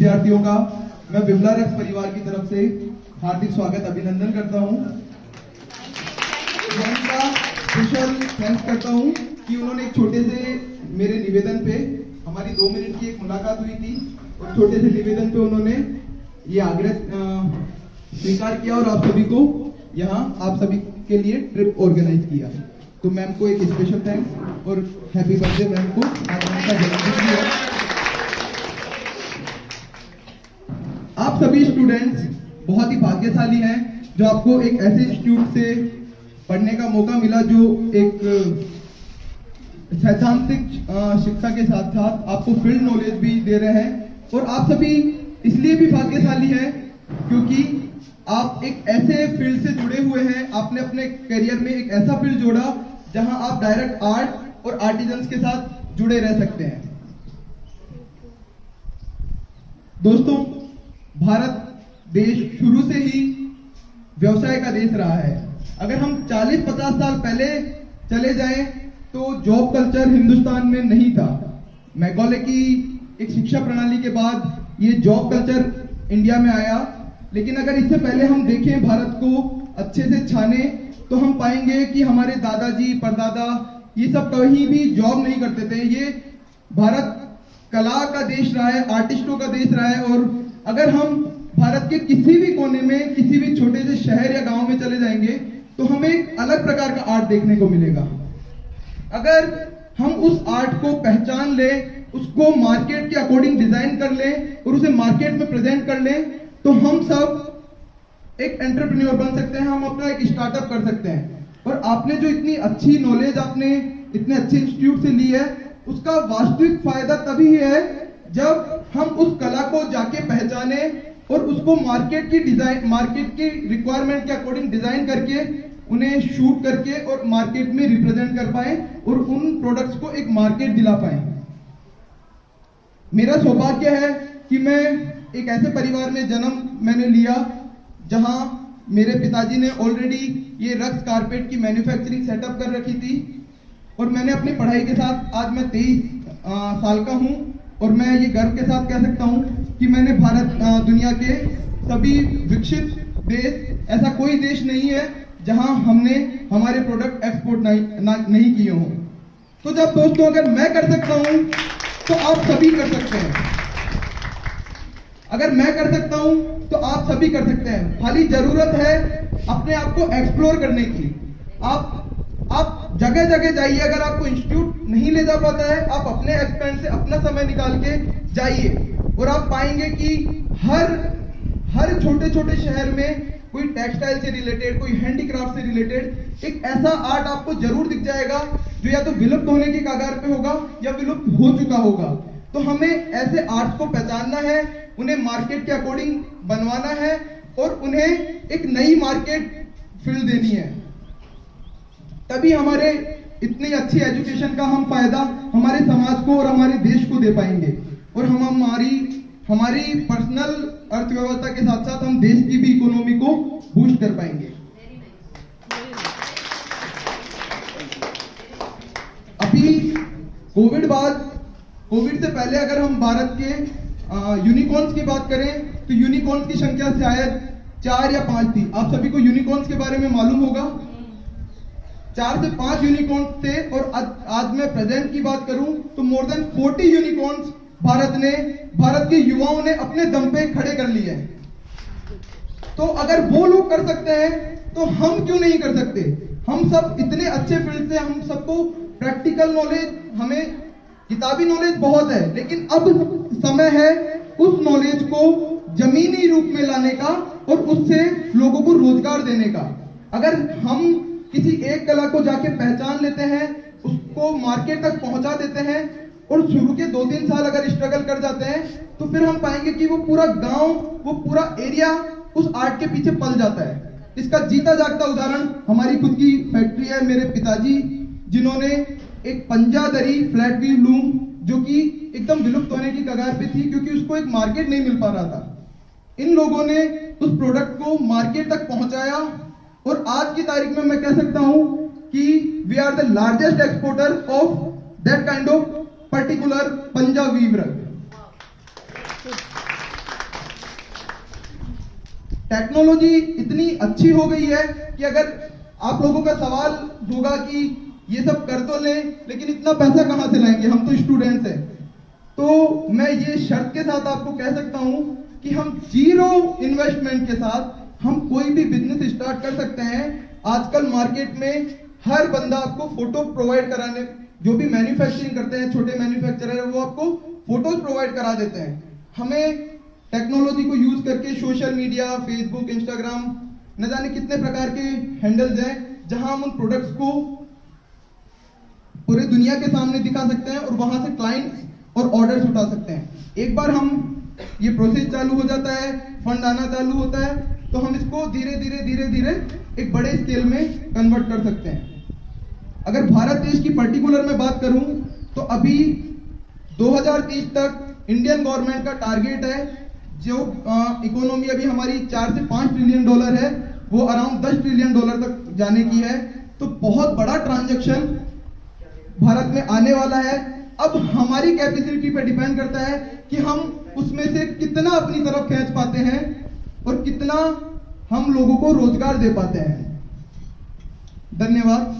विद्यार्थियों का मैं विमला रक्स परिवार की तरफ से हार्दिक स्वागत अभिनंदन करता हूं। मैं इनका स्पेशल थैंक्स करता हूं कि उन्होंने एक छोटे से मेरे निवेदन पे, हमारी 2 मिनट की एक मुलाकात हुई थी और छोटे से निवेदन पे उन्होंने ये आग्रह स्वीकार किया और आप सभी को यहाँ आप सभी के लिए ट्रिप ऑर्गेनाइज किया। तो मैम को एक स्पेशल थैंक्स और हैप्पी बर्थडे मैम को, आज उनका जन्मदिन है। आप सभी स्टूडेंट्स बहुत ही भाग्यशाली हैं जो आपको एक ऐसे इंस्टीट्यूट से पढ़ने का मौका मिला जो एक सैद्धांतिक शिक्षा के साथ साथ आपको फील्ड नॉलेज भी दे रहे हैं। और आप सभी इसलिए भी भाग्यशाली हैं क्योंकि आप एक ऐसे फील्ड से जुड़े हुए हैं, आपने अपने करियर में एक ऐसा फील्ड जोड़ा जहां आप डायरेक्ट आर्ट और आर्टिजन्स के साथ जुड़े रह सकते हैं। दोस्तों, भारत देश शुरू से ही व्यवसाय का देश रहा है। अगर हम 40-50 साल पहले चले जाएं तो जॉब कल्चर हिंदुस्तान में नहीं था। मैकॉले की एक शिक्षा प्रणाली के बाद ये जॉब कल्चर इंडिया में आया। लेकिन अगर इससे पहले हम देखें भारत को अच्छे से छाने तो हम पाएंगे कि हमारे दादाजी परदादा ये सब कहीं भी जॉब नहीं करते थे। ये भारत कला का देश रहा है, आर्टिस्टों का देश रहा है। और अगर हम भारत के किसी भी कोने में, किसी भी छोटे से शहर या गांव में चले जाएंगे तो हमें एक अलग प्रकार का आर्ट देखने को मिलेगा। अगर हम उस आर्ट को पहचान ले, उसको मार्केट के अकॉर्डिंग डिजाइन कर ले और उसे मार्केट में प्रेजेंट कर ले तो हम सब एक एंटरप्रेन्योर बन सकते हैं, हम अपना एक स्टार्टअप कर सकते हैं। और आपने जो इतनी अच्छी नॉलेज आपने इतने अच्छे इंस्टीट्यूट से ली है, उसका वास्तविक फायदा तभी है जब हम उस कला को जाके पहचाने और उसको मार्केट की रिक्वायरमेंट के अकॉर्डिंग डिजाइन करके उन्हें शूट करके और मार्केट में रिप्रेजेंट कर पाए और उन प्रोडक्ट्स को एक मार्केट दिला पाए। मेरा सौभाग्य है कि मैं एक ऐसे परिवार में जन्म मैंने लिया जहां मेरे पिताजी ने ऑलरेडी ये रक्स कारपेट की मैन्युफैक्चरिंग सेटअप कर रखी थी। और मैंने अपनी पढ़ाई के साथ, आज मैं 23 साल का हूं और मैं ये गर्व के साथ कह सकता हूं कि मैंने दुनिया के सभी विकसित देश, ऐसा कोई देश नहीं है जहां हमने हमारे प्रोडक्ट एक्सपोर्ट नहीं किए हों। तो जब दोस्तों अगर मैं कर सकता हूं तो आप सभी कर सकते हैं। अगर मैं कर सकता हूं तो आप सभी कर सकते हैं। खाली जरूरत है अपने आप को एक्सप्लोर करने की। आप जगह जगह जाइए। अगर आपको इंस्टीट्यूट नहीं ले जा पाता है, आप अपने एक्सपेंस से अपना समय निकाल के जाइए और आप पाएंगे कि हर छोटे छोटे शहर में कोई टेक्सटाइल से रिलेटेड, कोई हैंडीक्राफ्ट से रिलेटेड एक ऐसा आर्ट आपको जरूर दिख जाएगा जो या तो विलुप्त होने की कगार पे होगा या विलुप्त हो चुका होगा। तो हमें ऐसे आर्ट्स को पहचानना है, उन्हें मार्केट के अकॉर्डिंग बनवाना है और उन्हें एक नई मार्केट फील्ड देनी है। तभी हमारे इतनी अच्छी एजुकेशन का हम फायदा हमारे समाज को और हमारे देश को दे पाएंगे और हम हमारी पर्सनल अर्थव्यवस्था के साथ साथ हम देश की भी इकोनॉमी को बूस्ट कर पाएंगे। अभी कोविड से पहले अगर हम भारत के यूनिकॉर्न्स की बात करें तो यूनिकॉर्न्स की संख्या शायद 4 या 5 थी। आप सभी को यूनिकॉर्न्स के बारे में मालूम होगा। 4 से 5 यूनिकॉर्न्स थे और आज मैं प्रेजेंट की बात करूं तो मोर देन 40 यूनिकॉर्न्स भारत के युवाओं ने अपने दम पे खड़े कर लिए हैं। तो अगर वो लोग कर सकते हैं तो हम क्यों नहीं कर सकते। हम सब इतने अच्छे फील्ड से, हम सबको प्रैक्टिकल नॉलेज, हमें किताबी नॉलेज बहुत है, लेकिन अब समय है उस नॉलेज को जमीनी रूप में लाने का और उससे लोगों को रोजगार देने का। अगर हम किसी एक कला को जाके पहचान लेते हैं, उसको मार्केट तक पहुंचा देते हैं और शुरू के 2-3 साल अगर स्ट्रगल कर जाते हैं तो फिर हम पाएंगे कि वो पूरा गांव, वो पूरा एरिया उस आर्ट के पीछे पल जाता है। इसका जीता जागता उदाहरण हमारी खुद की फैक्ट्री है। मेरे पिताजी जिन्होंने एक पंजादरी फ्लैट व्हील लूम जो कि एकदम विलुप्त होने की कगार पे थी क्योंकि उसको एक मार्केट नहीं मिल पा रहा था, इन लोगों ने उस प्रोडक्ट को मार्केट तक पहुंचाया और आज की तारीख में मैं कह सकता हूं कि we are the largest exporter of that kind of particular Punjab weave rug. Technology इतनी अच्छी हो गई है कि अगर आप लोगों का सवाल होगा कि ये सब कर तो लें, लेकिन इतना पैसा कहां से लाएंगे, हम तो स्टूडेंट्स हैं। तो मैं ये शर्त के साथ आपको कह सकता हूं कि हम जीरो इन्वेस्टमेंट के साथ हम कोई भी बिजनेस स्टार्ट कर सकते हैं। आजकल मार्केट में हर बंदा आपको फोटो प्रोवाइड कराने, जो भी मैन्युफैक्चरिंग करते हैं, छोटे मैन्युफैक्चरर है, वो आपको फोटोज प्रोवाइड करा देते हैं। हमें टेक्नोलॉजी को यूज करके सोशल मीडिया, फेसबुक, इंस्टाग्राम, न जाने कितने प्रकार के हैंडल्स हैं जहां हम उन प्रोडक्ट्स को पूरे दुनिया के सामने दिखा सकते हैं और वहां से क्लाइंट्स और ऑर्डर्स उठा सकते हैं। एक बार हम ये प्रोसेस चालू हो जाता है, फंड आना चालू होता है, तो हम इसको धीरे धीरे एक बड़े स्केल में कन्वर्ट कर सकते हैं। अगर भारत देश की पर्टिकुलर में बात करूं तो अभी 2030 तक इंडियन गवर्नमेंट का टारगेट है, जो इकोनॉमी अभी हमारी 4 से 5 ट्रिलियन डॉलर है, वो अराउंड 10 ट्रिलियन डॉलर तक जाने की है। तो बहुत बड़ा ट्रांजैक्शन भारत में आने वाला है। अब हमारी कैपेसिटी पे डिपेंड करता है कि हम उसमें से कितना अपनी तरफ खींच पाते हैं और कितना हम लोगों को रोजगार दे पाते हैं। धन्यवाद।